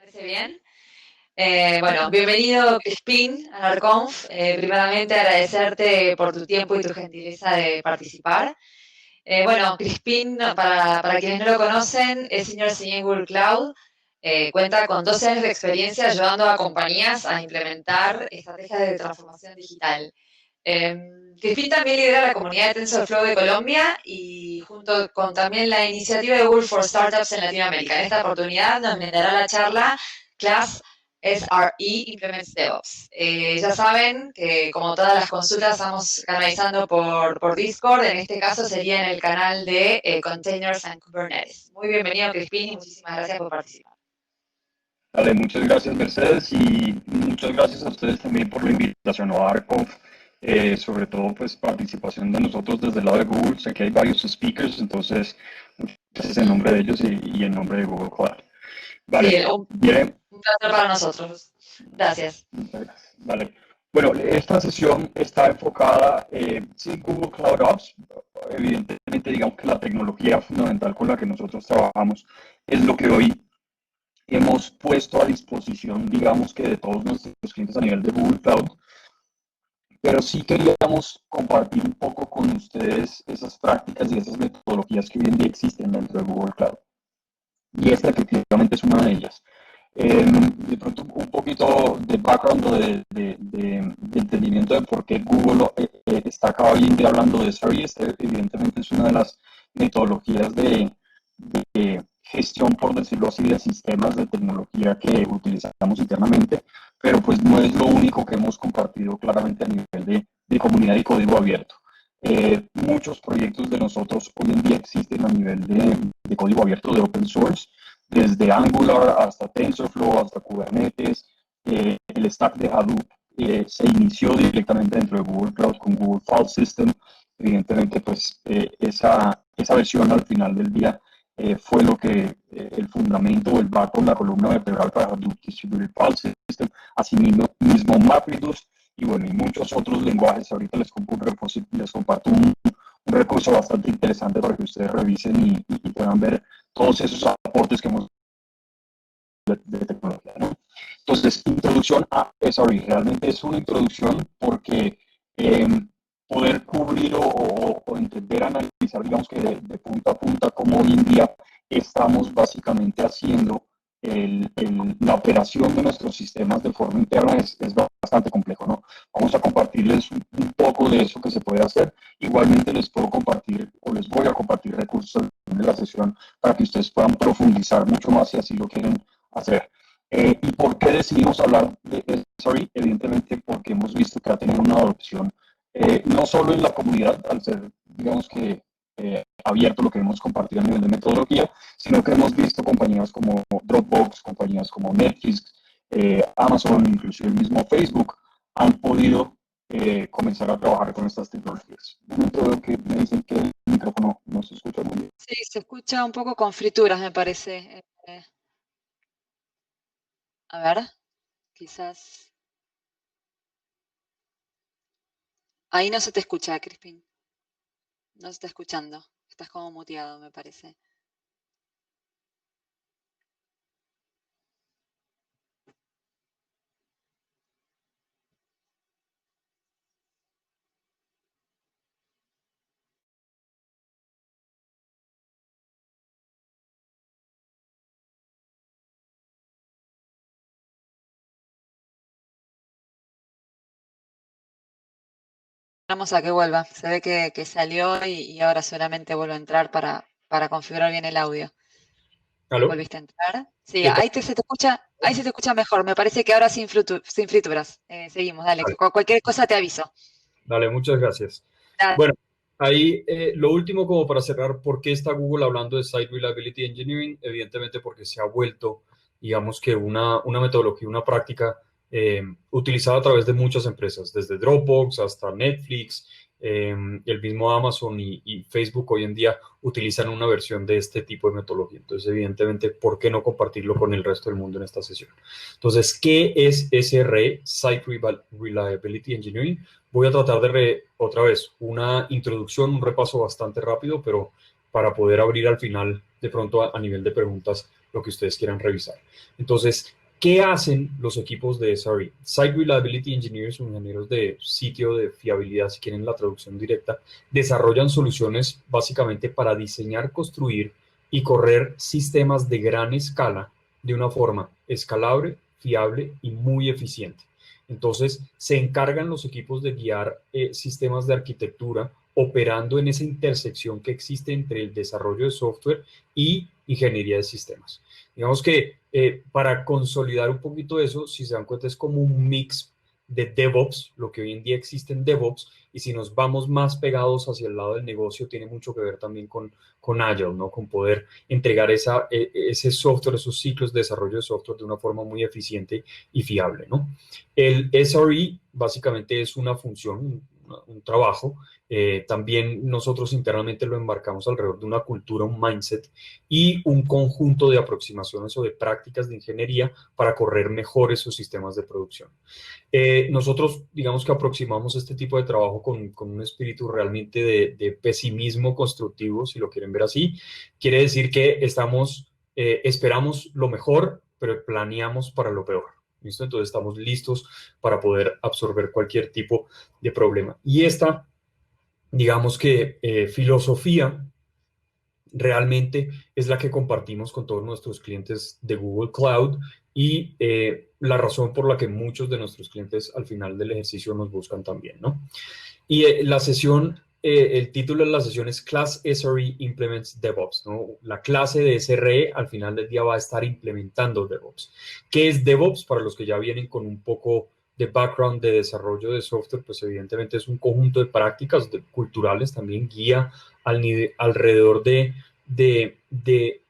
¿Parece bien? Bueno, bienvenido Crispín a ARCONF. Primeramente agradecerte por tu tiempo y tu gentileza de participar. Bueno, Crispín, para quienes no lo conocen, es Senior en Google Cloud. Cuenta con 12 años de experiencia ayudando a compañías a implementar estrategias de transformación digital. Crispín también lidera la comunidad de TensorFlow de Colombia y junto con también la iniciativa de Google for Startups en Latinoamérica. En esta oportunidad nos brindará la charla Class SRE Implements DevOps. Ya saben que como todas las consultas estamos canalizando por Discord, en este caso sería en el canal de Containers and Kubernetes. Muy bienvenido Crispín y muchísimas gracias por participar. Vale, muchas gracias Mercedes y muchas gracias a ustedes también por la invitación a ARCONF, sobre todo pues participación de nosotros desde el lado de Google. Sé que hay varios speakers, entonces muchas gracias en nombre de ellos y en nombre de Google Cloud. Vale, Sí, bien. un placer para nosotros. Gracias. Vale. Bueno, esta sesión está enfocada, sí, Google Cloud Ops. Evidentemente, digamos que la tecnología fundamental con la que nosotros trabajamos es lo que hoy hemos puesto a disposición, digamos que de todos nuestros clientes a nivel de Google Cloud, pero sí queríamos compartir un poco con ustedes esas prácticas y esas metodologías que hoy en día existen dentro de Google Cloud. Y esta efectivamente es una de ellas. De pronto un poquito de background o de entendimiento de por qué Google está acá hoy en día hablando de SRE. Evidentemente es una de las metodologías de gestión, por decirlo así, de sistemas de tecnología que utilizamos internamente, pero pues no es lo único que hemos compartido claramente a nivel de comunidad y código abierto. Muchos proyectos de nosotros hoy en día existen a nivel de código abierto, de open source, desde Angular hasta TensorFlow, hasta Kubernetes. El stack de Hadoop se inició directamente dentro de Google Cloud con Google File System. Evidentemente, pues esa versión al final del día fue lo que el fundamento o el backbone, la columna vertebral para Hadoop Distributed File System. Asimismo, MapReduce y bueno, y muchos otros lenguajes. Ahorita les comparto un recurso bastante interesante para que ustedes revisen y puedan ver todos esos aportes que hemos de tecnología, ¿no? Entonces, introducción a SRE. Realmente es una introducción porque poder cubrir o entender, analizar, digamos que de punta a punta, cómo hoy en día estamos básicamente haciendo la operación de nuestros sistemas de forma interna es bastante complejo, ¿no? Vamos a compartirles un poco de eso que se puede hacer. Igualmente les puedo compartir o les voy a compartir recursos de la sesión para que ustedes puedan profundizar mucho más si así lo quieren hacer. ¿Y por qué decidimos hablar de SRE? Evidentemente porque hemos visto que ha tenido una adopción no solo en la comunidad, al ser, digamos que, abierto lo que hemos compartido a nivel de metodología, sino que hemos visto compañías como Dropbox, compañías como Netflix, Amazon, inclusive el mismo Facebook, han podido comenzar a trabajar con estas tecnologías. Creo que me dicen que el micrófono no se escucha muy bien. Sí, se escucha un poco con frituras, me parece. A ver, quizás. Ahí no se te escucha, Crispín. No se está escuchando. Estás como muteado, me parece. Vamos a que vuelva. Se ve que salió y ahora solamente vuelve a entrar para configurar bien el audio. ¿Aló? ¿Volviste a entrar? Sí, ¿Qué tal? ahí se te escucha mejor. Me parece que ahora sin frituras. Seguimos, dale. Vale, Cualquier cosa te aviso. dale, muchas gracias. Dale. Bueno, ahí lo último como para cerrar, ¿por qué está Google hablando de Site Reliability Engineering? Evidentemente porque se ha vuelto, digamos que una metodología, una práctica utilizada a través de muchas empresas, desde Dropbox hasta Netflix, el mismo Amazon y Facebook hoy en día utilizan una versión de este tipo de metodología. Entonces, evidentemente, ¿por qué no compartirlo con el resto del mundo en esta sesión? Entonces, ¿qué es SRE, Site Reliability Engineering? Voy a tratar de, otra vez, una introducción, un repaso bastante rápido, pero para poder abrir al final, de pronto a nivel de preguntas, lo que ustedes quieran revisar. Entonces, ¿qué hacen los equipos de SRE? Site Reliability Engineers, ingenieros de sitio de fiabilidad, si quieren la traducción directa, desarrollan soluciones básicamente para diseñar, construir y correr sistemas de gran escala de una forma escalable, fiable y muy eficiente. Entonces, se encargan los equipos de guiar sistemas de arquitectura operando en esa intersección que existe entre el desarrollo de software y ingeniería de sistemas. Digamos que para consolidar un poquito eso, si se dan cuenta, es como un mix de DevOps, lo que hoy en día existe en DevOps, y si nos vamos más pegados hacia el lado del negocio, tiene mucho que ver también con Agile, ¿no? Con poder entregar ese software, esos ciclos de desarrollo de software de una forma muy eficiente y fiable, ¿no? El SRE básicamente es una función, un trabajo. También nosotros internamente lo embarcamos alrededor de una cultura, un mindset y un conjunto de aproximaciones o de prácticas de ingeniería para correr mejor esos sistemas de producción. Nosotros, digamos que aproximamos este tipo de trabajo con un espíritu realmente de pesimismo constructivo, si lo quieren ver así. Quiere decir que esperamos lo mejor, pero planeamos para lo peor. ¿Listo? Entonces estamos listos para poder absorber cualquier tipo de problema. Y esta, digamos que filosofía realmente es la que compartimos con todos nuestros clientes de Google Cloud y la razón por la que muchos de nuestros clientes al final del ejercicio nos buscan también, ¿no? Y la sesión, el título de la sesión es Class SRE Implements DevOps, ¿no? La clase de SRE al final del día va a estar implementando DevOps. ¿Qué es DevOps? Para los que ya vienen con un poco de background de desarrollo de software, pues evidentemente es un conjunto de prácticas culturales, también guía alrededor de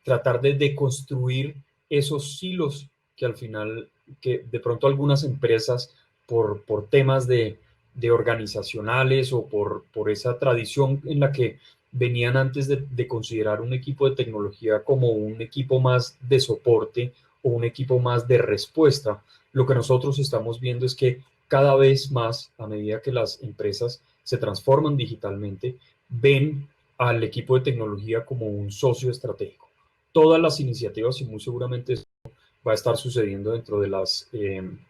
tratar de deconstruir esos silos que al final, que de pronto algunas empresas por temas de organizacionales o por esa tradición en la que venían antes de considerar un equipo de tecnología como un equipo más de soporte o un equipo más de respuesta. Lo que nosotros estamos viendo es que cada vez más, a medida que las empresas se transforman digitalmente, ven al equipo de tecnología como un socio estratégico. Todas las iniciativas, y muy seguramente esto va a estar sucediendo dentro de las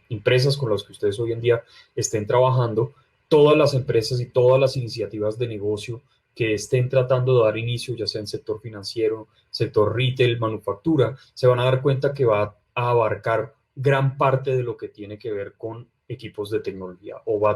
empresas con las que ustedes hoy en día estén trabajando, todas las empresas y todas las iniciativas de negocio que estén tratando de dar inicio, ya sea en sector financiero, sector retail, manufactura, se van a dar cuenta que va a abarcar gran parte de lo que tiene que ver con equipos de tecnología o va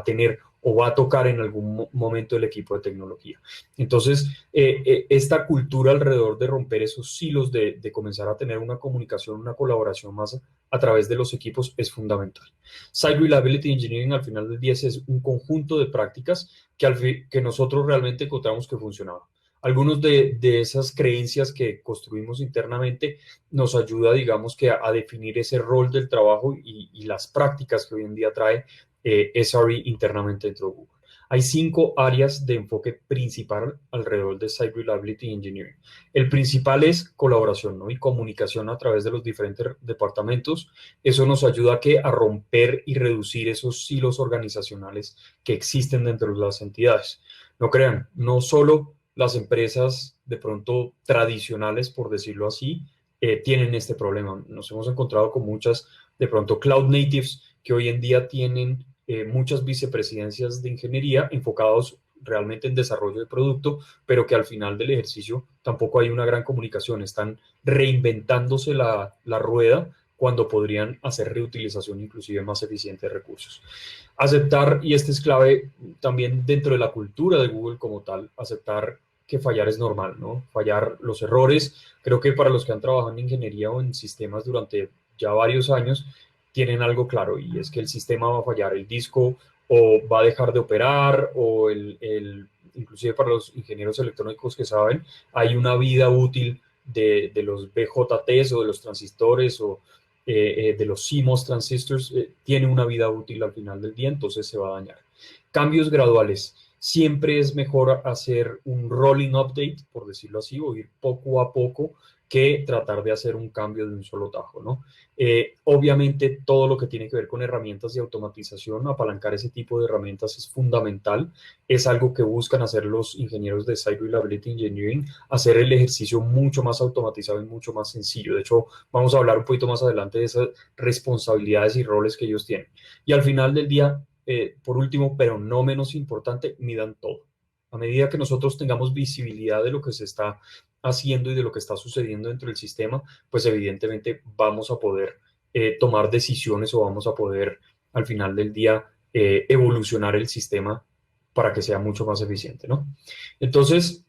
a tocar en algún momento el equipo de tecnología. Entonces, esta cultura alrededor de romper esos silos, de comenzar a tener una comunicación, una colaboración más a través de los equipos es fundamental. Site Reliability Engineering al final del día es un conjunto de prácticas que nosotros realmente encontramos que funcionaban. Algunos de esas creencias que construimos internamente nos ayuda, digamos, que a definir ese rol del trabajo y las prácticas que hoy en día trae SRE internamente dentro de Google. Hay 5 áreas de enfoque principal alrededor de Site Reliability Engineering. El principal es colaboración, ¿no? Y comunicación a través de los diferentes departamentos. Eso nos ayuda a romper y reducir esos silos organizacionales que existen dentro de las entidades. No crean, no solo las empresas de pronto tradicionales, por decirlo así, tienen este problema. Nos hemos encontrado con muchas, de pronto, cloud natives que hoy en día tienen muchas vicepresidencias de ingeniería enfocados realmente en desarrollo de producto, pero que al final del ejercicio tampoco hay una gran comunicación. Están reinventándose la rueda cuando podrían hacer reutilización inclusive más eficiente de recursos. Aceptar, y este es clave también dentro de la cultura de Google como tal, aceptar que fallar es normal, ¿no? Fallar los errores. Creo que para los que han trabajado en ingeniería o en sistemas durante ya varios años, tienen algo claro y es que el sistema va a fallar, el disco o va a dejar de operar o inclusive para los ingenieros electrónicos que saben, hay una vida útil de los BJTs o de los transistores o de los CMOS transistors, tiene una vida útil al final del día, entonces se va a dañar. Cambios graduales. Siempre es mejor hacer un rolling update, por decirlo así, o ir poco a poco que tratar de hacer un cambio de un solo tajo, ¿no? Obviamente, todo lo que tiene que ver con herramientas de automatización, apalancar ese tipo de herramientas es fundamental. Es algo que buscan hacer los ingenieros de Site Reliability Engineering, hacer el ejercicio mucho más automatizado y mucho más sencillo. De hecho, vamos a hablar un poquito más adelante de esas responsabilidades y roles que ellos tienen. Y al final del día, por último, pero no menos importante, midan todo. A medida que nosotros tengamos visibilidad de lo que se está haciendo y de lo que está sucediendo dentro del sistema, pues evidentemente vamos a poder tomar decisiones o vamos a poder al final del día evolucionar el sistema para que sea mucho más eficiente, ¿no? Entonces,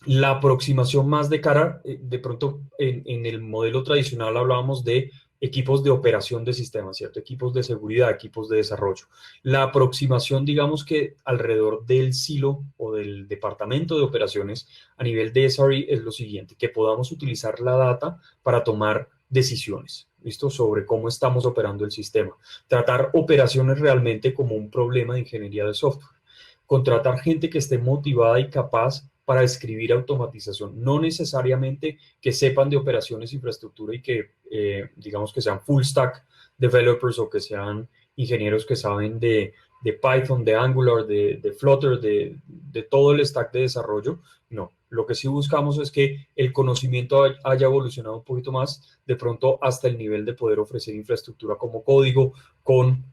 la aproximación más de cara, de pronto en el modelo tradicional hablábamos de equipos de operación de sistemas, ¿cierto? Equipos de seguridad, equipos de desarrollo. La aproximación, digamos que alrededor del silo o del departamento de operaciones a nivel de SRE es lo siguiente, que podamos utilizar la data para tomar decisiones, ¿listo? Sobre cómo estamos operando el sistema. Tratar operaciones realmente como un problema de ingeniería de software. Contratar gente que esté motivada y capaz para escribir automatización, no necesariamente que sepan de operaciones, infraestructura y que, digamos, que sean full stack developers o que sean ingenieros que saben de Python, de Angular, de Flutter, de todo el stack de desarrollo. No, lo que sí buscamos es que el conocimiento haya evolucionado un poquito más, de pronto hasta el nivel de poder ofrecer infraestructura como código con,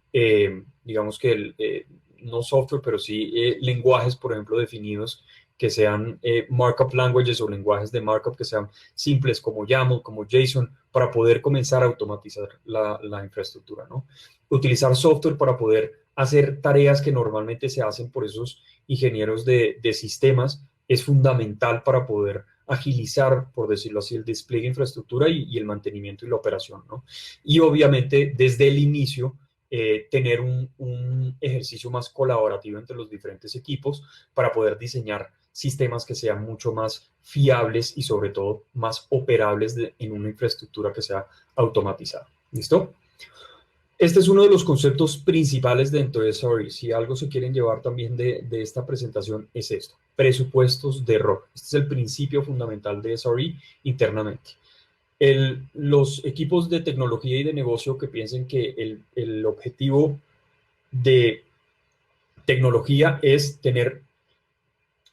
digamos que no software, pero sí lenguajes, por ejemplo, definidos que sean markup languages o lenguajes de markup que sean simples como YAML, como JSON, para poder comenzar a automatizar la infraestructura, ¿no? Utilizar software para poder hacer tareas que normalmente se hacen por esos ingenieros de sistemas es fundamental para poder agilizar, por decirlo así, el despliegue de infraestructura y el mantenimiento y la operación, ¿no? Y obviamente desde el inicio tener un ejercicio más colaborativo entre los diferentes equipos para poder diseñar sistemas que sean mucho más fiables y sobre todo más operables en una infraestructura que sea automatizada. ¿Listo? Este es uno de los conceptos principales dentro de SRE. Si algo se quieren llevar también de esta presentación es esto, presupuestos de error. Este es el principio fundamental de SRE internamente. Los equipos de tecnología y de negocio que piensen que el objetivo de tecnología es tener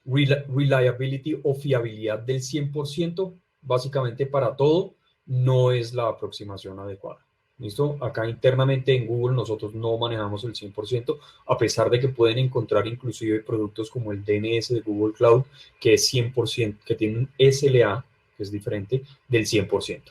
reliability o fiabilidad del 100%, básicamente para todo, no es la aproximación adecuada. ¿Listo? Acá internamente en Google nosotros no manejamos el 100%, a pesar de que pueden encontrar inclusive productos como el DNS de Google Cloud, que es 100%, que tiene un SLA, que es diferente, del 100%.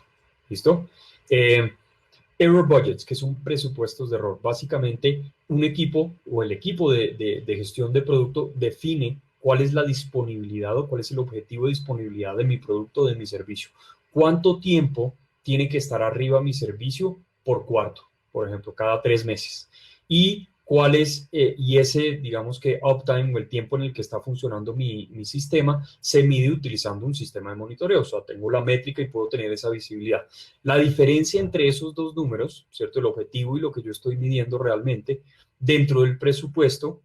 ¿Listo? Error budgets, que son presupuestos de error. Básicamente, un equipo o el equipo de gestión de producto define cuál es la disponibilidad o cuál es el objetivo de disponibilidad de mi producto o de mi servicio. ¿Cuánto tiempo tiene que estar arriba mi servicio por cuarto? Por ejemplo, cada 3 meses. Y cuál es, y ese, digamos que uptime o el tiempo en el que está funcionando mi sistema, se mide utilizando un sistema de monitoreo. O sea, tengo la métrica y puedo tener esa visibilidad. La diferencia entre esos dos números, ¿cierto? El objetivo y lo que yo estoy midiendo realmente dentro del presupuesto,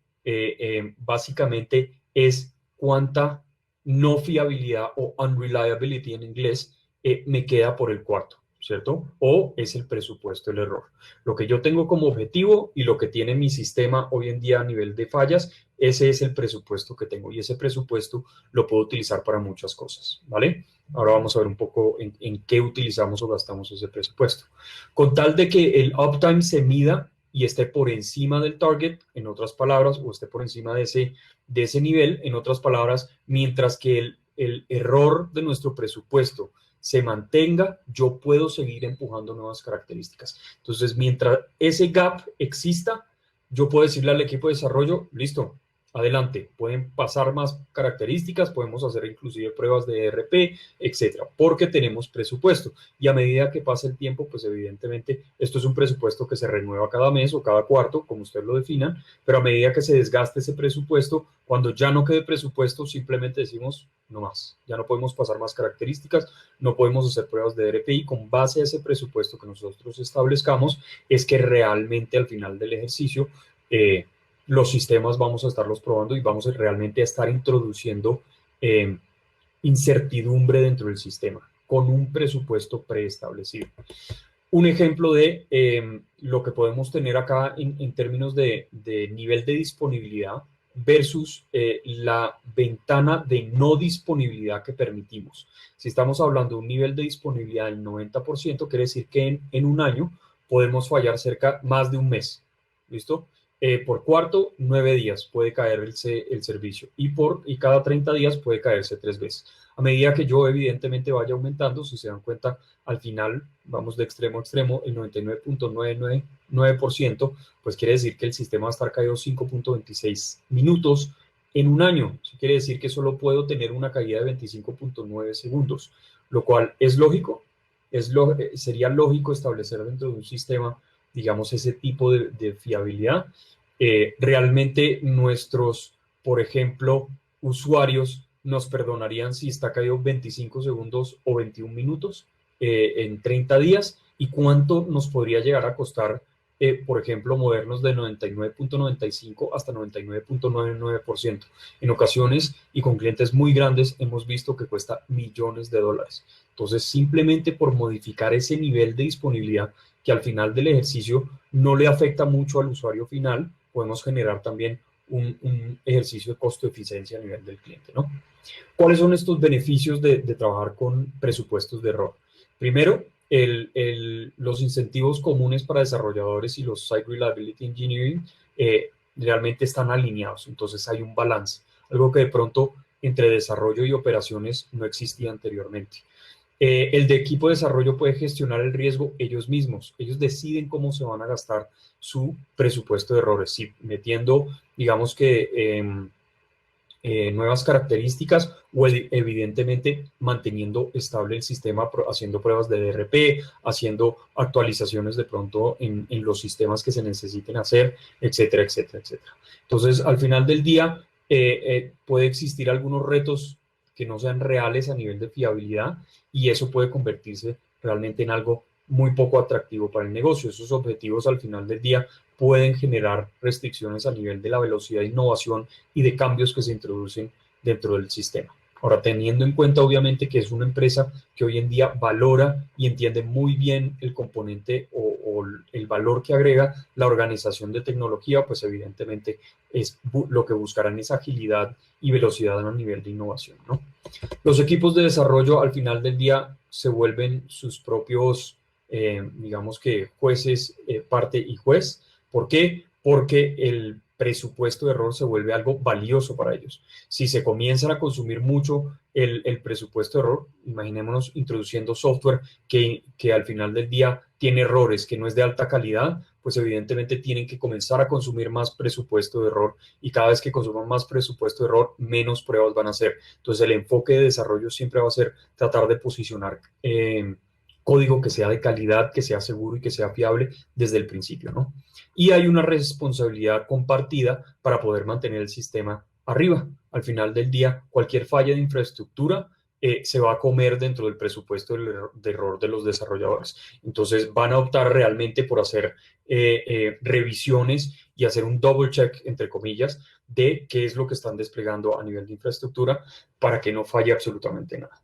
básicamente es cuánta no fiabilidad o unreliability en inglés me queda por el cuarto, ¿cierto? O es el presupuesto el error. Lo que yo tengo como objetivo y lo que tiene mi sistema hoy en día a nivel de fallas, ese es el presupuesto que tengo y ese presupuesto lo puedo utilizar para muchas cosas, ¿vale? Ahora vamos a ver un poco en qué utilizamos o gastamos ese presupuesto. Con tal de que el uptime se mida y esté por encima del target, en otras palabras, o esté por encima de ese nivel, en otras palabras, mientras que el error de nuestro presupuesto se mantenga, yo puedo seguir empujando nuevas características. Entonces, mientras ese gap exista, yo puedo decirle al equipo de desarrollo, listo, adelante, pueden pasar más características, podemos hacer inclusive pruebas de ERP, etcétera, porque tenemos presupuesto. Y a medida que pasa el tiempo, pues evidentemente esto es un presupuesto que se renueva cada mes o cada cuarto, como ustedes lo definan, pero a medida que se desgaste ese presupuesto, cuando ya no quede presupuesto, simplemente decimos no más, ya no podemos pasar más características, no podemos hacer pruebas de ERP y con base a ese presupuesto que nosotros establezcamos, es que realmente al final del ejercicio, los sistemas vamos a estarlos probando y vamos realmente a estar introduciendo incertidumbre dentro del sistema. con un presupuesto preestablecido. Un ejemplo de lo que podemos tener acá en términos de nivel de disponibilidad versus la ventana de no disponibilidad que permitimos. Si estamos hablando de un nivel de disponibilidad del 90%, quiere decir que en un año podemos fallar más de un mes. ¿Listo? Por cuarto, 9 días puede caerse el servicio y cada 30 días puede caerse 3 veces. A medida que yo evidentemente vaya aumentando, si se dan cuenta, al final vamos de extremo a extremo, el 99.999%, pues quiere decir que el sistema va a estar caído 5.26 minutos en un año. Eso quiere decir que solo puedo tener una caída de 25.9 segundos, lo cual es lógico, sería lógico establecer dentro de un sistema, digamos, ese tipo de fiabilidad. Realmente nuestros, por ejemplo, usuarios nos perdonarían si está caído 25 segundos o 21 minutos en 30 días y cuánto nos podría llegar a costar, por ejemplo, movernos de 99.95 hasta 99.99%. En ocasiones y con clientes muy grandes hemos visto que cuesta millones de dólares. Entonces, simplemente por modificar ese nivel de disponibilidad que al final del ejercicio no le afecta mucho al usuario final, podemos generar también un ejercicio de costo-eficiencia a nivel del cliente, ¿no? ¿Cuáles son estos beneficios de trabajar con presupuestos de error? Primero, los incentivos comunes para desarrolladores y los Site Reliability Engineering realmente están alineados, entonces hay un balance, algo que de pronto entre desarrollo y operaciones no existía anteriormente. El de equipo de desarrollo puede gestionar el riesgo ellos mismos. Ellos deciden cómo se van a gastar su presupuesto de errores, si metiendo, digamos que, nuevas características o evidentemente manteniendo estable el sistema, haciendo pruebas de DRP, haciendo actualizaciones de pronto en los sistemas que se necesiten hacer, etcétera, etcétera, etcétera. Entonces, al final del día, puede existir algunos retos que no sean reales a nivel de fiabilidad y eso puede convertirse realmente en algo muy poco atractivo para el negocio. Esos objetivos al final del día pueden generar restricciones a nivel de la velocidad de innovación y de cambios que se introducen dentro del sistema. Ahora, teniendo en cuenta obviamente que es una empresa que hoy en día valora y entiende muy bien el componente o el valor que agrega la organización de tecnología, pues evidentemente lo que buscarán es agilidad y velocidad a nivel de innovación, ¿no? Los equipos de desarrollo al final del día se vuelven sus propios, digamos que jueces, parte y juez. ¿Por qué? Porque el presupuesto de error se vuelve algo valioso para ellos. Si se comienzan a consumir mucho el presupuesto de error, imaginémonos introduciendo software que al final del día tiene errores, que no es de alta calidad, pues evidentemente tienen que comenzar a consumir más presupuesto de error y cada vez que consuman más presupuesto de error, menos pruebas van a hacer. Entonces el enfoque de desarrollo siempre va a ser tratar de posicionar código que sea de calidad, que sea seguro y que sea fiable desde el principio, ¿no? Y hay una responsabilidad compartida para poder mantener el sistema arriba. Al final del día, cualquier falla de infraestructura se va a comer dentro del presupuesto de error de los desarrolladores. Entonces van a optar realmente por hacer revisiones y hacer un double check, entre comillas, de qué es lo que están desplegando a nivel de infraestructura para que no falle absolutamente nada.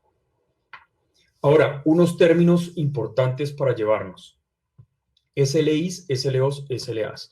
Ahora, unos términos importantes para llevarnos. SLIs, SLOs, SLAs.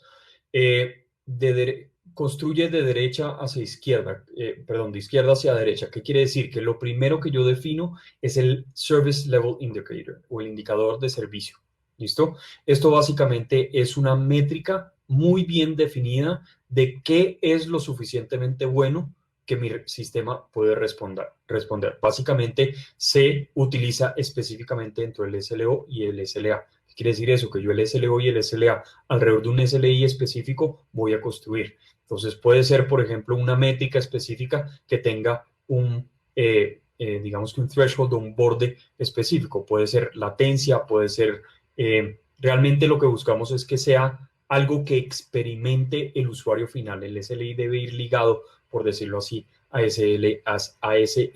Construye de derecha hacia izquierda, perdón, de izquierda hacia derecha. ¿Qué quiere decir? Que lo primero que yo defino es el Service Level Indicator o el indicador de servicio. ¿Listo? Esto básicamente es una métrica muy bien definida de qué es lo suficientemente bueno que mi sistema puede responder. Básicamente se utiliza específicamente dentro del SLO y el SLA. ¿Qué quiere decir eso? Que yo el SLO y el SLA alrededor de un SLI específico voy a construir. Entonces puede ser, por ejemplo, una métrica específica que tenga digamos que un threshold o un borde específico. Puede ser latencia, puede ser... realmente lo que buscamos es que sea algo que experimente el usuario final. El SLI debe ir ligado, por decirlo así, a ese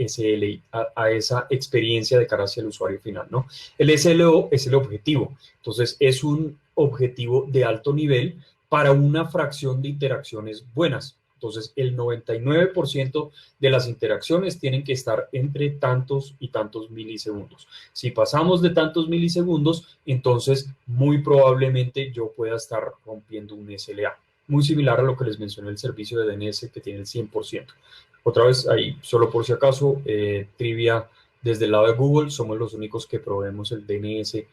SLI, a esa experiencia de cara hacia el usuario final, ¿no? El SLO es el objetivo. Entonces, es un objetivo de alto nivel para una fracción de interacciones buenas. Entonces, el 99% de las interacciones tienen que estar entre tantos y tantos milisegundos. Si pasamos de tantos milisegundos, entonces muy probablemente yo pueda estar rompiendo un SLA. Muy similar a lo que les mencioné el servicio de DNS que tiene el 100%. Otra vez, ahí, solo por si acaso, trivia desde el lado de Google, somos los únicos que proveemos el DNS,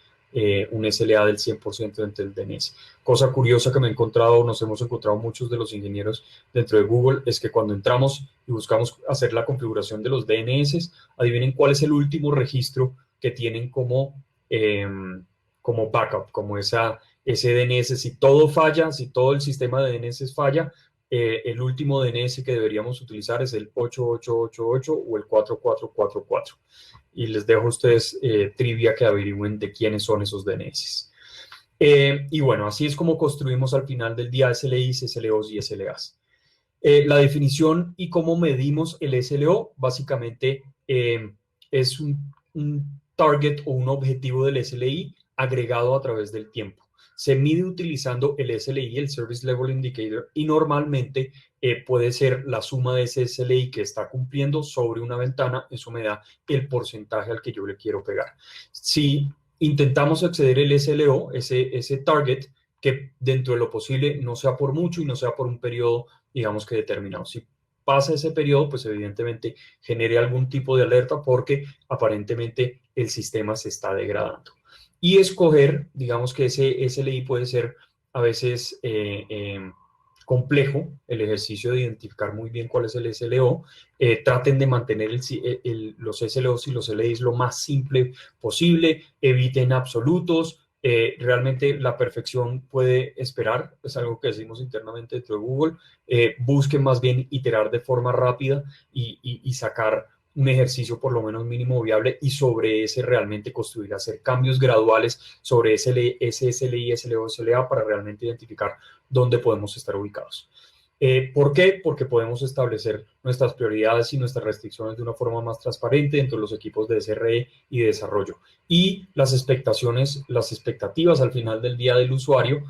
un SLA del 100% dentro del DNS. Cosa curiosa que nos hemos encontrado muchos de los ingenieros dentro de Google, es que cuando entramos y buscamos hacer la configuración de los DNS, adivinen cuál es el último registro que tienen como backup, como ese DNS. Si todo falla, si todo el sistema de DNS falla, el último DNS que deberíamos utilizar es el 8888 o el 4444. Y les dejo a ustedes trivia que averigüen de quiénes son esos DNS. Y bueno, así es como construimos al final del día SLIs, SLOs y SLAs. La definición y cómo medimos el SLO, básicamente es un target o un objetivo del SLI agregado a través del tiempo. Se mide utilizando el SLI, el Service Level Indicator, y normalmente puede ser la suma de ese SLI que está cumpliendo sobre una ventana. Eso me da el porcentaje al que yo le quiero pegar. Si intentamos exceder el SLO, ese target, que dentro de lo posible no sea por mucho y no sea por un periodo, digamos que determinado. Si pasa ese periodo, pues evidentemente genere algún tipo de alerta porque aparentemente el sistema se está degradando. Y escoger, digamos que ese SLI puede ser a veces complejo, el ejercicio de identificar muy bien cuál es el SLO. Traten de mantener los SLOs y los SLIs lo más simple posible, eviten absolutos. Realmente la perfección puede esperar, es algo que decimos internamente dentro de Google. Busquen más bien iterar de forma rápida y sacar un ejercicio por lo menos mínimo viable y sobre ese realmente construir, hacer cambios graduales sobre ese SLI, SLO, SLA para realmente identificar dónde podemos estar ubicados. ¿Por qué? Porque podemos establecer nuestras prioridades y nuestras restricciones de una forma más transparente dentro de los equipos de SRE y de desarrollo. Y las expectativas al final del día del usuario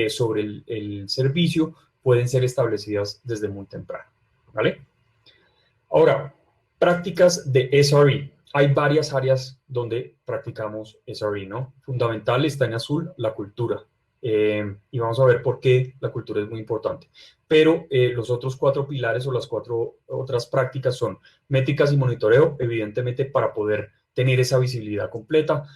sobre el servicio pueden ser establecidas desde muy temprano, ¿vale? Ahora, prácticas de SRE. Hay varias áreas donde practicamos SRE, ¿no? Fundamental está en azul la cultura. Y vamos a ver por qué la cultura es muy importante. Pero los otros 4 pilares o las 4 otras prácticas son métricas y monitoreo, evidentemente para poder tener esa visibilidad completa,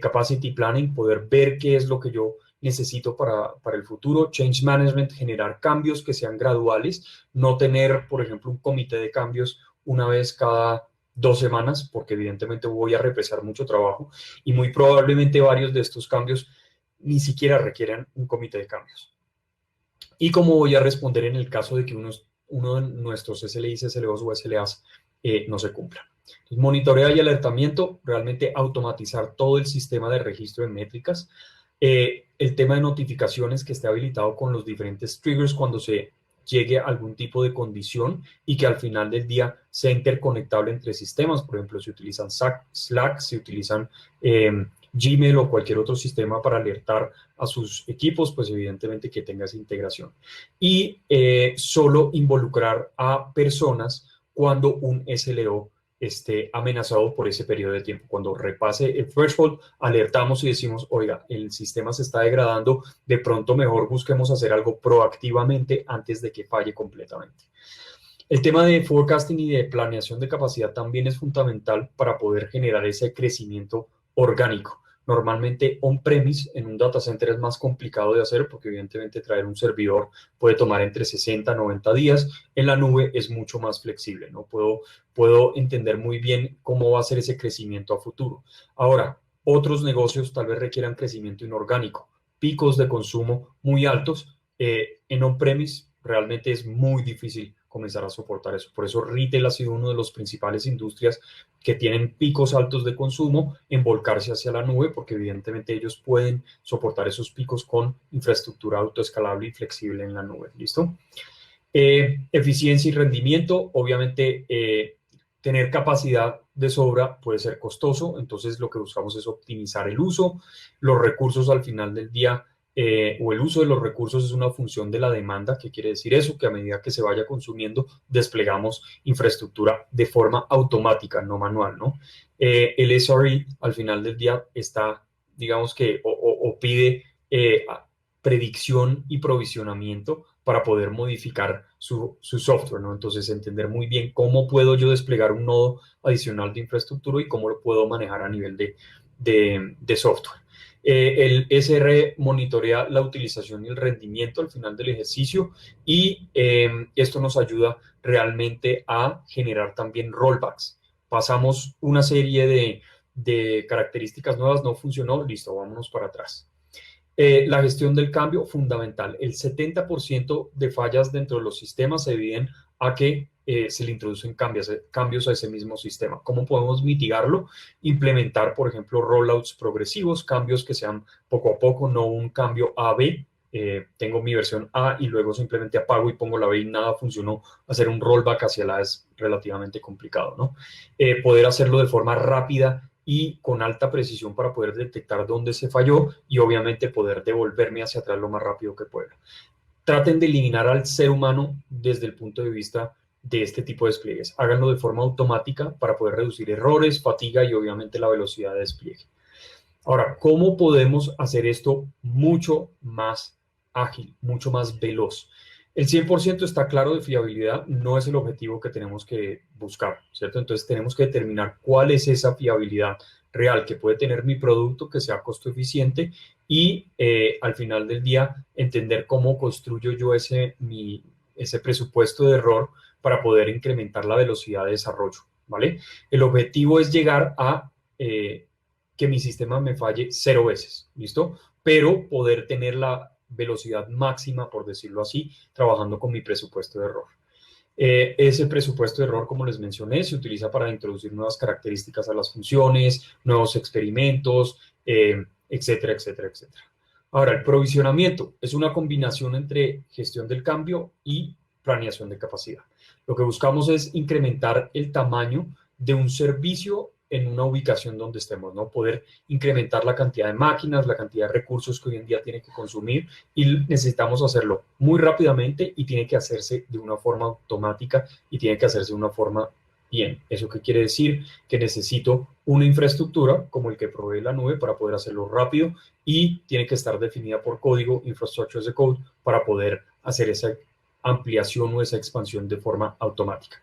capacity planning, poder ver qué es lo que yo necesito para el futuro, change management, generar cambios que sean graduales, no tener, por ejemplo, un comité de cambios una vez cada 2 semanas, porque evidentemente voy a represar mucho trabajo y muy probablemente varios de estos cambios ni siquiera requieren un comité de cambios. Y cómo voy a responder en el caso de que uno de nuestros SLIs, SLOs o SLAs no se cumplan. Entonces, monitoreo y alertamiento, realmente automatizar todo el sistema de registro de métricas. El tema de notificaciones que esté habilitado con los diferentes triggers cuando se llegue a algún tipo de condición y que al final del día sea interconectable entre sistemas. Por ejemplo, si utilizan Slack, si utilizan Gmail o cualquier otro sistema para alertar a sus equipos, pues evidentemente que tenga esa integración. Y solo involucrar a personas cuando un SLO esté amenazado por ese periodo de tiempo. Cuando repase el threshold, alertamos y decimos, oiga, el sistema se está degradando, de pronto mejor busquemos hacer algo proactivamente antes de que falle completamente. El tema de forecasting y de planeación de capacidad también es fundamental para poder generar ese crecimiento orgánico. Normalmente on-premise en un data center es más complicado de hacer porque evidentemente traer un servidor puede tomar entre 60 a 90 días. En la nube es mucho más flexible, ¿no? Puedo entender muy bien cómo va a ser ese crecimiento a futuro. Ahora, otros negocios tal vez requieran crecimiento inorgánico, picos de consumo muy altos. En on-premise realmente es muy difícil comenzar a soportar eso. Por eso retail ha sido uno de los principales industrias que tienen picos altos de consumo en volcarse hacia la nube, porque evidentemente ellos pueden soportar esos picos con infraestructura autoescalable y flexible en la nube. ¿Listo? Eficiencia y rendimiento. Obviamente, tener capacidad de sobra puede ser costoso, entonces lo que buscamos es optimizar el uso. Los recursos al final del día o el uso de los recursos es una función de la demanda. ¿Qué quiere decir eso? Que a medida que se vaya consumiendo, desplegamos infraestructura de forma automática, no manual, ¿no? El SRE, al final del día, está, digamos que, o pide predicción y provisionamiento para poder modificar su software, ¿no? Entonces, entender muy bien cómo puedo yo desplegar un nodo adicional de infraestructura y cómo lo puedo manejar a nivel de software. El SR monitorea la utilización y el rendimiento al final del ejercicio y esto nos ayuda realmente a generar también rollbacks. Pasamos una serie de características nuevas, no funcionó, listo, vámonos para atrás. La gestión del cambio, fundamental. El 70% de fallas dentro de los sistemas se deben a que se le introducen cambios a ese mismo sistema. ¿Cómo podemos mitigarlo? Implementar, por ejemplo, rollouts progresivos, cambios que sean poco a poco, no un cambio A-B. Tengo mi versión A y luego simplemente apago y pongo la B y nada funcionó. Hacer un rollback hacia la A es relativamente complicado, ¿no? Poder hacerlo de forma rápida y con alta precisión para poder detectar dónde se falló y obviamente poder devolverme hacia atrás lo más rápido que pueda. Traten de eliminar al ser humano desde el punto de vista de este tipo de despliegues. Háganlo de forma automática para poder reducir errores, fatiga y obviamente la velocidad de despliegue. Ahora, ¿cómo podemos hacer esto mucho más ágil, mucho más veloz? El 100% está claro de fiabilidad, no es el objetivo que tenemos que buscar, ¿cierto? Entonces tenemos que determinar cuál es esa fiabilidad real que puede tener mi producto, que sea costo eficiente y al final del día entender cómo construyo yo ese presupuesto de error para poder incrementar la velocidad de desarrollo, ¿vale? El objetivo es llegar a que mi sistema me falle 0 veces, ¿listo? Pero poder tener la velocidad máxima, por decirlo así, trabajando con mi presupuesto de error. Ese presupuesto de error, como les mencioné, se utiliza para introducir nuevas características a las funciones, nuevos experimentos, etcétera, etcétera, etcétera. Ahora, el provisionamiento es una combinación entre gestión del cambio y planeación de capacidad. Lo que buscamos es incrementar el tamaño de un servicio en una ubicación donde estemos, ¿no? Poder incrementar la cantidad de máquinas, la cantidad de recursos que hoy en día tiene que consumir y necesitamos hacerlo muy rápidamente y tiene que hacerse de una forma automática y tiene que hacerse de una forma bien. ¿Eso qué quiere decir? Que necesito una infraestructura como el que provee la nube para poder hacerlo rápido y tiene que estar definida por código, infrastructure as a code, para poder hacer esa ampliación o esa expansión de forma automática.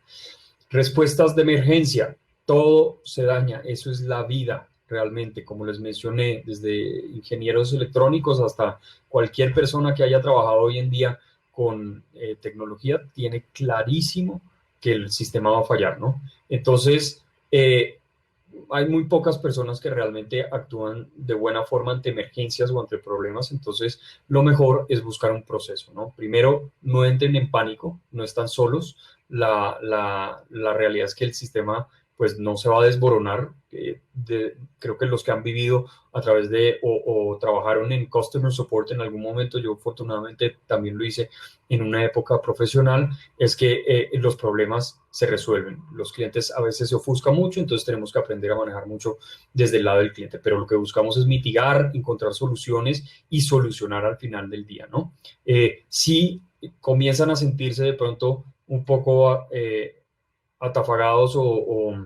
Respuestas de emergencia. Todo se daña, eso es la vida realmente, como les mencioné, desde ingenieros electrónicos hasta cualquier persona que haya trabajado hoy en día con tecnología, tiene clarísimo que el sistema va a fallar, ¿no? Entonces, hay muy pocas personas que realmente actúan de buena forma ante emergencias o ante problemas, entonces lo mejor es buscar un proceso, ¿no? Primero, no entren en pánico, no están solos, la realidad es que el sistema pues no se va a desboronar. Creo que los que han vivido a través de o trabajaron en Customer Support en algún momento, yo afortunadamente también lo hice en una época profesional, es que los problemas se resuelven. Los clientes a veces se ofuscan mucho, entonces tenemos que aprender a manejar mucho desde el lado del cliente, pero lo que buscamos es mitigar, encontrar soluciones y solucionar al final del día, ¿no? Si comienzan a sentirse de pronto un poco atafagados o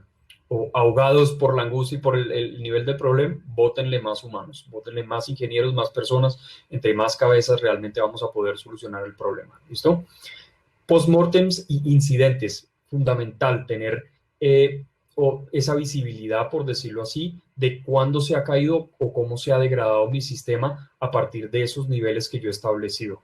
ahogados por la angustia y por el nivel de problema, bótenle más humanos, bótenle más ingenieros, más personas, entre más cabezas realmente vamos a poder solucionar el problema, ¿listo? Postmortems y incidentes, fundamental tener esa visibilidad, por decirlo así, de cuándo se ha caído o cómo se ha degradado mi sistema a partir de esos niveles que yo he establecido.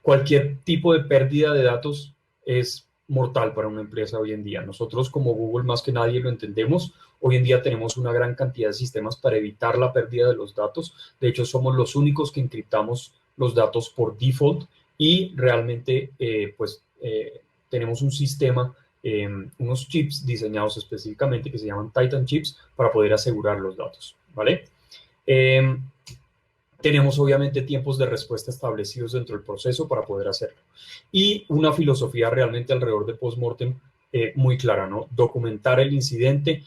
Cualquier tipo de pérdida de datos es mortal para una empresa hoy en día. Nosotros como Google más que nadie lo entendemos. Hoy en día tenemos una gran cantidad de sistemas para evitar la pérdida de los datos. De hecho, somos los únicos que encriptamos los datos por default y realmente tenemos un sistema, unos chips diseñados específicamente que se llaman Titan Chips para poder asegurar los datos, ¿vale? Tenemos obviamente tiempos de respuesta establecidos dentro del proceso para poder hacerlo. Y una filosofía realmente alrededor de postmortem muy clara, ¿no? Documentar el incidente,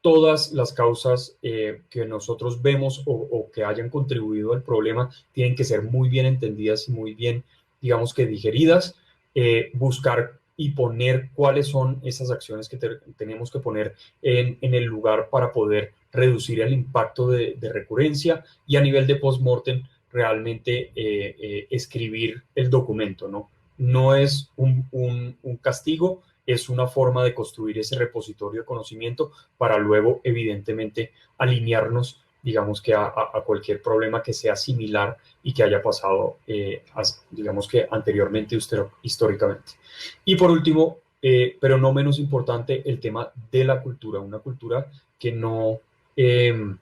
todas las causas que nosotros vemos o que hayan contribuido al problema tienen que ser muy bien entendidas y muy bien, digamos que digeridas. Buscar y poner cuáles son esas acciones que tenemos que poner en el lugar para poder reducir el impacto de recurrencia, y a nivel de post-mortem realmente escribir el documento, ¿no? No es un castigo, es una forma de construir ese repositorio de conocimiento para luego, evidentemente, alinearnos, digamos que a cualquier problema que sea similar y que haya pasado, digamos que anteriormente, históricamente. Y por último, pero no menos importante, el tema de la cultura, una cultura eh,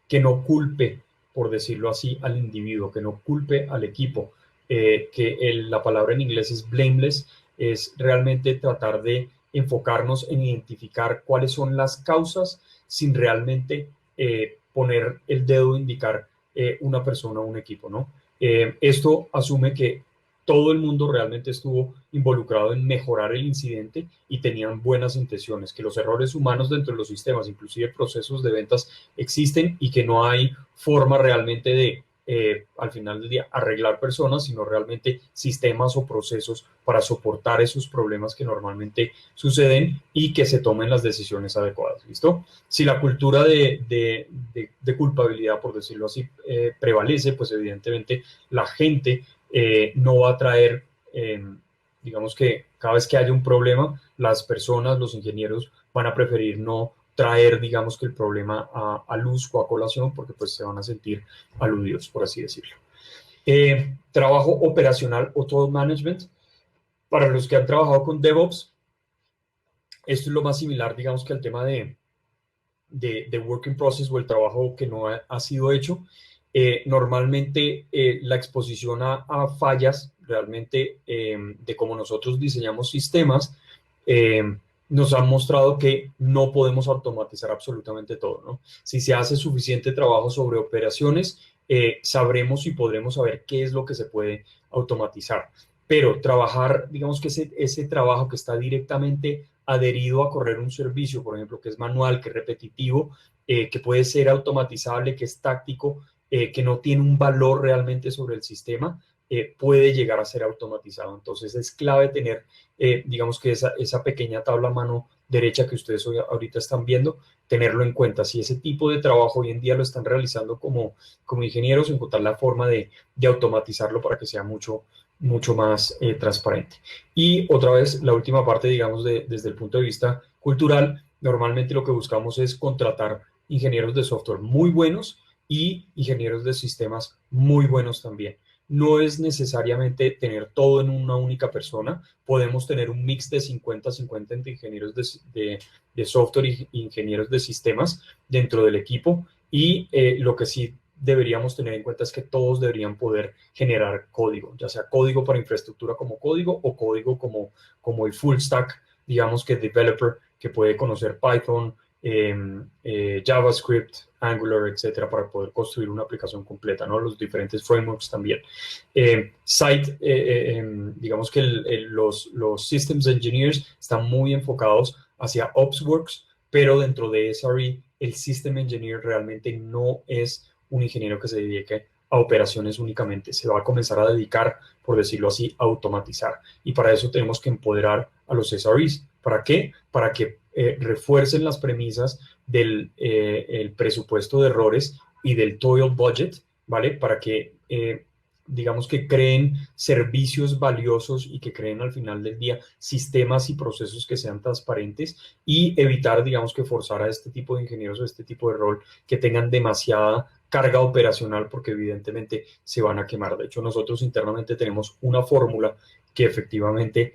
que no culpe, por decirlo así, al individuo, que no culpe al equipo, la palabra en inglés es blameless, es realmente tratar de enfocarnos en identificar cuáles son las causas sin realmente poner el dedo, indicar una persona o un equipo, ¿no? Esto asume que todo el mundo realmente estuvo involucrado en mejorar el incidente y tenían buenas intenciones, que los errores humanos dentro de los sistemas, inclusive procesos de ventas, existen y que no hay forma realmente de, al final del día, arreglar personas, sino realmente sistemas o procesos para soportar esos problemas que normalmente suceden y que se tomen las decisiones adecuadas. ¿Listo? Si la cultura de culpabilidad, por decirlo así, prevalece, pues evidentemente la gente no va a traer, digamos que cada vez que haya un problema, las personas, los ingenieros van a preferir no traer, digamos que el problema a luz o a colación, porque pues se van a sentir aludidos, por así decirlo. Trabajo operacional o todo management. Para los que han trabajado con DevOps, esto es lo más similar, digamos que al tema de work in process o el trabajo que no ha sido hecho. Normalmente la exposición a fallas realmente de cómo nosotros diseñamos sistemas nos han mostrado que no podemos automatizar absolutamente todo, ¿no? Si se hace suficiente trabajo sobre operaciones, sabremos y podremos saber qué es lo que se puede automatizar. Pero trabajar, digamos que ese trabajo que está directamente adherido a correr un servicio, por ejemplo, que es manual, que es repetitivo, que puede ser automatizable, que es táctico, que no tiene un valor realmente sobre el sistema, puede llegar a ser automatizado. Entonces es clave tener, digamos que esa pequeña tabla a mano derecha que ustedes ahorita están viendo, tenerlo en cuenta. Si ese tipo de trabajo hoy en día lo están realizando como ingenieros, encontrar la forma de automatizarlo para que sea mucho más transparente. Y otra vez, la última parte, digamos, desde el punto de vista cultural, normalmente lo que buscamos es contratar ingenieros de software muy buenos y ingenieros de sistemas muy buenos también. No es necesariamente tener todo en una única persona. Podemos tener un mix de 50-50 entre ingenieros de software y ingenieros de sistemas dentro del equipo. Y lo que sí deberíamos tener en cuenta es que todos deberían poder generar código, ya sea código para infraestructura como código o código como el full stack, digamos que developer, que puede conocer Python, JavaScript, Angular, etcétera, para poder construir una aplicación completa, ¿no? Los diferentes frameworks también. Digamos que los Systems Engineers están muy enfocados hacia OpsWorks, pero dentro de SRE, el System Engineer realmente no es un ingeniero que se dedique a operaciones únicamente, se va a comenzar a dedicar, por decirlo así, a automatizar. Y para eso tenemos que empoderar a los SREs. ¿Para qué? Para que refuercen las premisas del el presupuesto de errores y del toil budget, ¿vale? Para que, digamos que creen servicios valiosos y que creen al final del día sistemas y procesos que sean transparentes y evitar, digamos que forzar a este tipo de ingenieros o este tipo de rol que tengan demasiada carga operacional porque evidentemente se van a quemar. De hecho, nosotros internamente tenemos una fórmula que efectivamente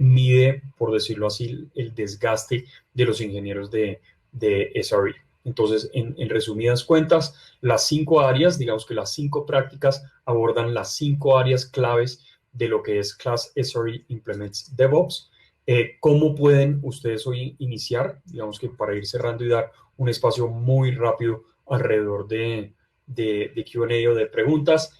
mide, por decirlo así, el desgaste de los ingenieros de SRE. Entonces, en resumidas cuentas, las 5 áreas, digamos que las 5 prácticas abordan las 5 áreas claves de lo que es Class SRE Implements DevOps. ¿Cómo pueden ustedes hoy iniciar? Digamos que para ir cerrando y dar un espacio muy rápido alrededor de Q&A o de preguntas.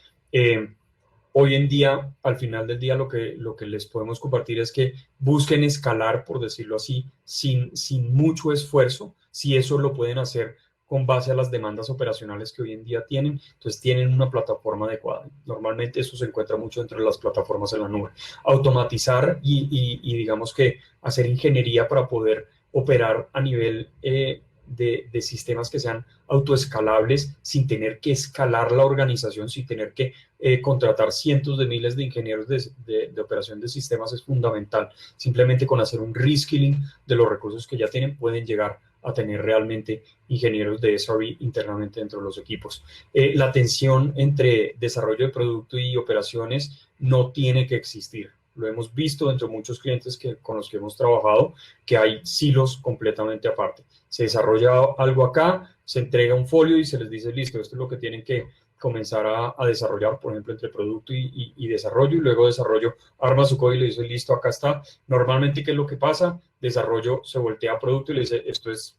Hoy en día, al final del día, lo que les podemos compartir es que busquen escalar, por decirlo así, sin mucho esfuerzo, si eso lo pueden hacer con base a las demandas operacionales que hoy en día tienen, entonces tienen una plataforma adecuada. Normalmente eso se encuentra mucho dentro de las plataformas en la nube. Automatizar y digamos que hacer ingeniería para poder operar a nivel de sistemas que sean autoescalables sin tener que escalar la organización, sin tener que contratar cientos de miles de ingenieros de operación de sistemas es fundamental. Simplemente con hacer un reskilling de los recursos que ya tienen pueden llegar a tener realmente ingenieros de SRE internamente dentro de los equipos. La tensión entre desarrollo de producto y operaciones no tiene que existir. Lo hemos visto entre muchos clientes con los que hemos trabajado, que hay silos completamente aparte. Se desarrolla algo acá, se entrega un folio y se les dice, listo, esto es lo que tienen que comenzar a desarrollar, por ejemplo, entre producto y desarrollo, y luego desarrollo arma su código y le dice, listo, acá está. Normalmente, ¿qué es lo que pasa? Desarrollo se voltea a producto y le dice, esto es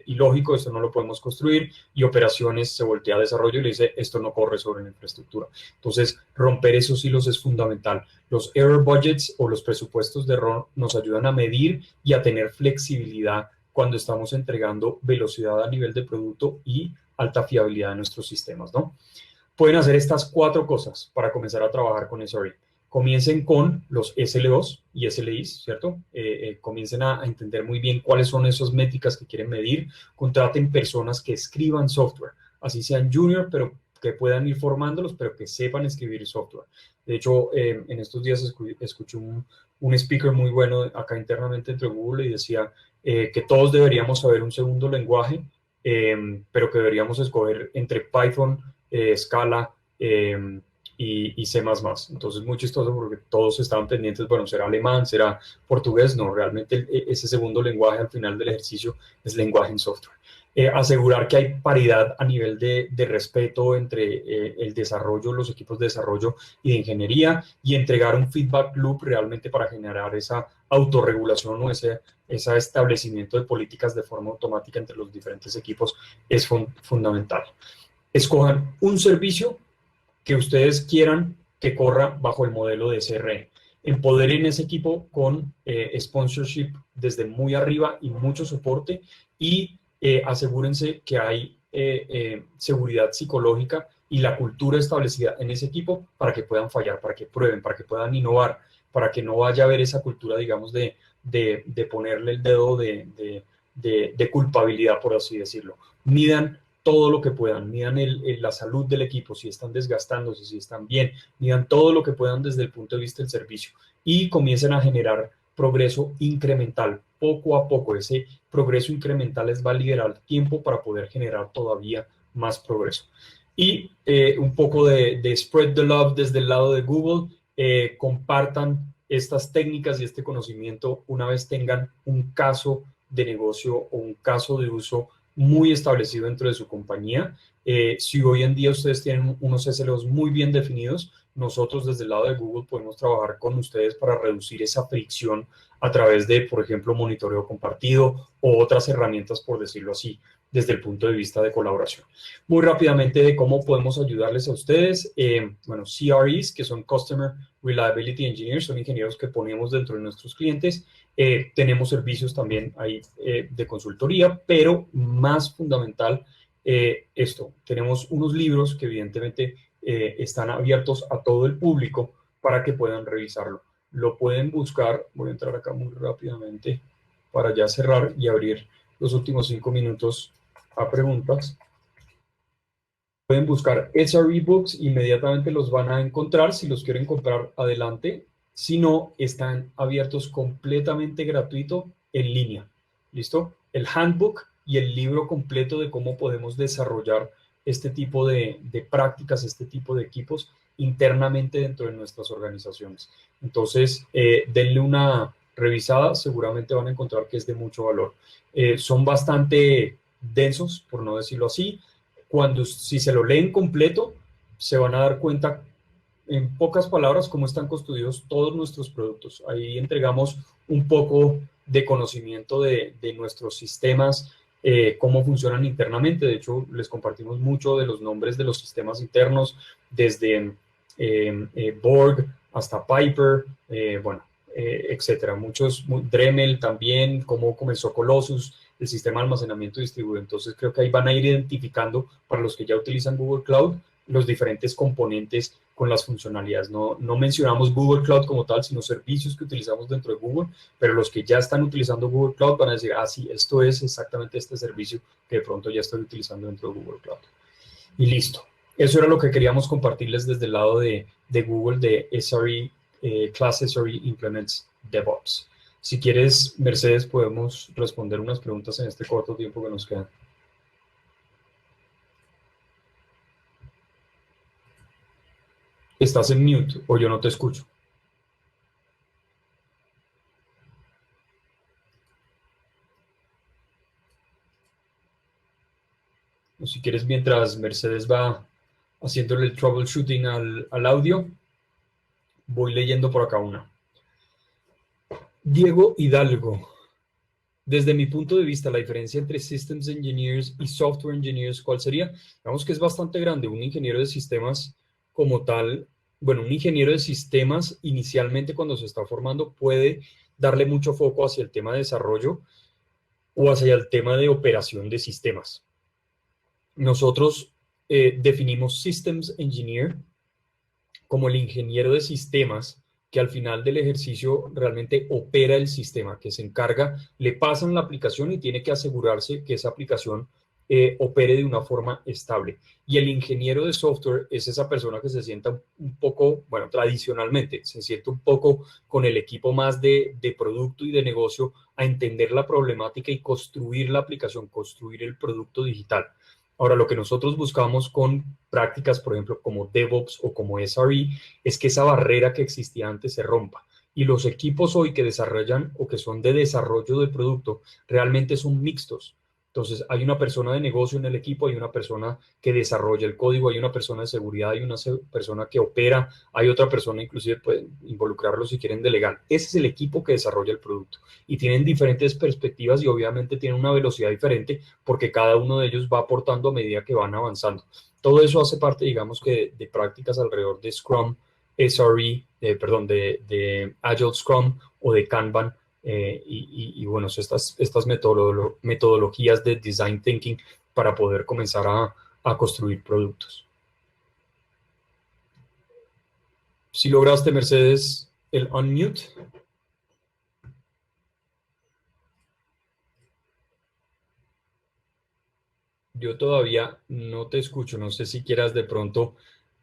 ilógico, esto no lo podemos construir, y operaciones se voltea a desarrollo y le dice, esto no corre sobre la infraestructura. Entonces, romper esos hilos es fundamental. Los error budgets o los presupuestos de error nos ayudan a medir y a tener flexibilidad cuando estamos entregando velocidad a nivel de producto y alta fiabilidad de nuestros sistemas, ¿no? Pueden hacer estas 4 cosas para comenzar a trabajar con SRE. Comiencen con los SLOs y SLIs, ¿cierto? Comiencen a entender muy bien cuáles son esas métricas que quieren medir. Contraten personas que escriban software, así sean junior, pero que puedan ir formándolos, pero que sepan escribir software. De hecho, en estos días escuché un speaker muy bueno acá internamente entre Google y decía que todos deberíamos saber un segundo lenguaje, pero que deberíamos escoger entre Python, Scala y C++. Entonces, muy chistoso porque todos estaban pendientes, bueno, ¿será alemán, será portugués? No, realmente ese segundo lenguaje al final del ejercicio es lenguaje en software. Asegurar que hay paridad a nivel de respeto entre el desarrollo, los equipos de desarrollo y de ingeniería, y entregar un feedback loop realmente para generar esa autorregulación o ese establecimiento de políticas de forma automática entre los diferentes equipos es fundamental. Escojan un servicio que ustedes quieran que corra bajo el modelo de CRM. Empoderen ese equipo con sponsorship desde muy arriba y mucho soporte, y asegúrense que hay seguridad psicológica y la cultura establecida en ese equipo para que puedan fallar, para que prueben, para que puedan innovar, para que no vaya a haber esa cultura, digamos, de ponerle el dedo de culpabilidad, por así decirlo. Midan todo lo que puedan, midan la salud del equipo, si están desgastándose, si están bien, midan todo lo que puedan desde el punto de vista del servicio y comiencen a generar progreso incremental, poco a poco. Ese progreso incremental les va a liberar tiempo para poder generar todavía más progreso. Y un poco de spread the love desde el lado de Google, compartan estas técnicas y este conocimiento una vez tengan un caso de negocio o un caso de uso muy establecido dentro de su compañía. Si hoy en día ustedes tienen unos SLOs muy bien definidos, nosotros desde el lado de Google podemos trabajar con ustedes para reducir esa fricción a través de, por ejemplo, monitoreo compartido o otras herramientas, por decirlo así, desde el punto de vista de colaboración. Muy rápidamente de cómo podemos ayudarles a ustedes. Bueno, CREs, que son Customer Reliability Engineers, son ingenieros que ponemos dentro de nuestros clientes. Tenemos servicios también ahí de consultoría, pero más fundamental tenemos unos libros que evidentemente están abiertos a todo el público para que puedan revisarlo. Lo pueden buscar, voy a entrar acá muy rápidamente para ya cerrar y abrir los últimos 5 minutos a preguntas. Pueden buscar SRE Books, inmediatamente los van a encontrar. Si los quieren comprar, adelante. Si no, están abiertos completamente gratuito en línea. ¿Listo? El handbook y el libro completo de cómo podemos desarrollar este tipo de prácticas, este tipo de equipos internamente dentro de nuestras organizaciones. Entonces, denle una revisada, seguramente van a encontrar que es de mucho valor. Son bastante densos, por no decirlo así. Si se lo leen completo, se van a dar cuenta en pocas palabras cómo están construidos todos nuestros productos. Ahí entregamos un poco de conocimiento de nuestros sistemas, cómo funcionan internamente. De hecho, les compartimos mucho de los nombres de los sistemas internos, desde Borg hasta Piper, bueno, etcétera. Dremel también, cómo comenzó Colossus, el sistema de almacenamiento distribuido. Entonces creo que ahí van a ir identificando, para los que ya utilizan Google Cloud, los diferentes componentes con las funcionalidades. No mencionamos Google Cloud como tal, sino servicios que utilizamos dentro de Google, pero los que ya están utilizando Google Cloud van a decir, ah, sí, esto es exactamente este servicio que de pronto ya estoy utilizando dentro de Google Cloud. Y listo. Eso era lo que queríamos compartirles desde el lado de Google, de SRE, Class SRE Implements DevOps. Si quieres, Mercedes, podemos responder unas preguntas en este corto tiempo que nos queda. Estás en mute o yo no te escucho. O si quieres, mientras Mercedes va haciéndole el troubleshooting al audio, voy leyendo por acá una. Diego Hidalgo. Desde mi punto de vista, la diferencia entre Systems Engineers y Software Engineers, ¿cuál sería? Digamos que es bastante grande. Un ingeniero de sistemas como tal, bueno, un ingeniero de sistemas inicialmente cuando se está formando puede darle mucho foco hacia el tema de desarrollo o hacia el tema de operación de sistemas. Nosotros definimos Systems Engineer como el ingeniero de sistemas que al final del ejercicio realmente opera el sistema, que se encarga, le pasan la aplicación y tiene que asegurarse que esa aplicación opere de una forma estable. Y el ingeniero de software es esa persona que se sienta un poco, bueno, tradicionalmente, se siente un poco con el equipo más de producto y de negocio a entender la problemática y construir la aplicación, construir el producto digital. Ahora, lo que nosotros buscamos con prácticas, por ejemplo, como DevOps o como SRE, es que esa barrera que existía antes se rompa. Y los equipos hoy que desarrollan o que son de desarrollo de producto realmente son mixtos. Entonces, hay una persona de negocio en el equipo, hay una persona que desarrolla el código, hay una persona de seguridad, hay una persona que opera, hay otra persona, inclusive pueden involucrarlo si quieren delegar. Ese es el equipo que desarrolla el producto. Y tienen diferentes perspectivas y obviamente tienen una velocidad diferente porque cada uno de ellos va aportando a medida que van avanzando. Todo eso hace parte, digamos, que de prácticas alrededor de Scrum, SRE, de Agile Scrum o de Kanban. Y bueno, estas metodologías de design thinking para poder comenzar a construir productos. Si lograste, Mercedes, el unmute. Yo todavía no te escucho, no sé si quieras de pronto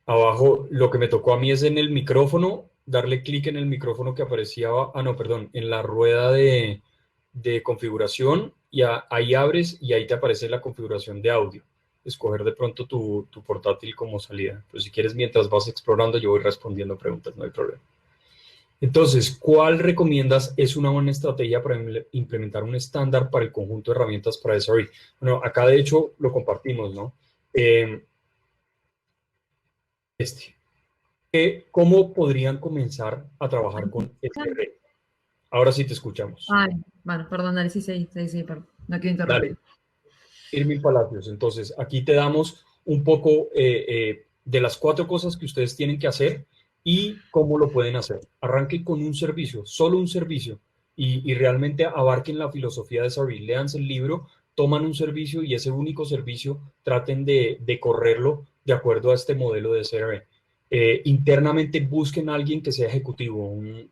abajo, lo que me tocó a mí es en el micrófono, darle clic en el micrófono que aparecía, en la rueda de configuración y ahí abres y ahí te aparece la configuración de audio. Escoger de pronto tu portátil como salida. Pero si quieres, mientras vas explorando, yo voy respondiendo preguntas, no hay problema. Entonces, ¿cuál recomiendas es una buena estrategia para implementar un estándar para el conjunto de herramientas para SRE? Bueno, acá de hecho lo compartimos, ¿no? ¿Cómo podrían comenzar a trabajar con SRE? Ahora sí te escuchamos. Ay, bueno, perdón, dale, sí, perdón. No quiero interrumpir. Dale. Irving Palacios, entonces aquí te damos un poco de las 4 cosas que ustedes tienen que hacer y cómo lo pueden hacer. Arranquen con un servicio, solo un servicio, y realmente abarquen la filosofía de SRE. Léanse el libro, toman un servicio y ese único servicio traten de correrlo de acuerdo a este modelo de SRE. Internamente busquen a alguien que sea ejecutivo, un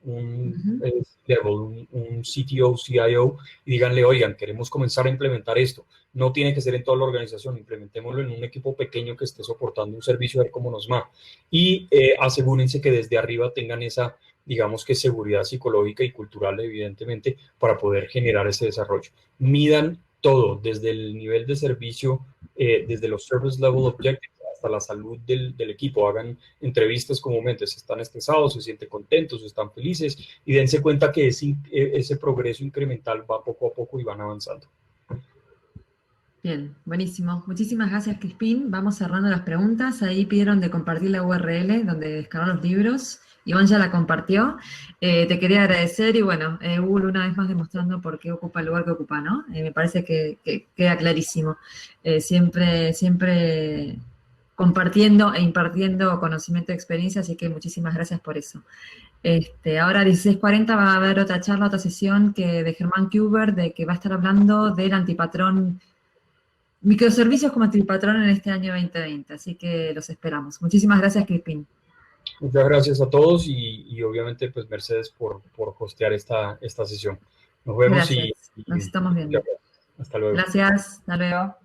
CTO, CIO, y díganle, oigan, queremos comenzar a implementar esto. No tiene que ser en toda la organización, implementémoslo en un equipo pequeño que esté soportando un servicio, a ver cómo nos va. Y asegúrense que desde arriba tengan esa, digamos que seguridad psicológica y cultural, evidentemente, para poder generar ese desarrollo. Midan todo, desde el nivel de servicio, desde los Service Level Objectives, hasta la salud del equipo. Hagan entrevistas comúnmente, si están estresados, se sienten contentos, están felices, y dense cuenta que ese progreso incremental va poco a poco y van avanzando. Bien, buenísimo. Muchísimas gracias, Crispín. Vamos cerrando las preguntas. Ahí pidieron de compartir la URL donde descargaron los libros. Iván ya la compartió. Te quería agradecer y bueno, Google una vez más demostrando por qué ocupa el lugar que ocupa, ¿no? Me parece que queda clarísimo. Siempre compartiendo e impartiendo conocimiento y experiencia, así que muchísimas gracias por eso. Ahora a 16:40 va a haber otra charla, otra sesión de Germán Kuber, de que va a estar hablando del antipatrón, microservicios como antipatrón en este año 2020. Así que los esperamos. Muchísimas gracias, Crispin. Muchas gracias a todos y obviamente pues Mercedes por hostear esta sesión. Nos vemos Gracias. Nos estamos viendo. hasta luego. Gracias. Hasta luego.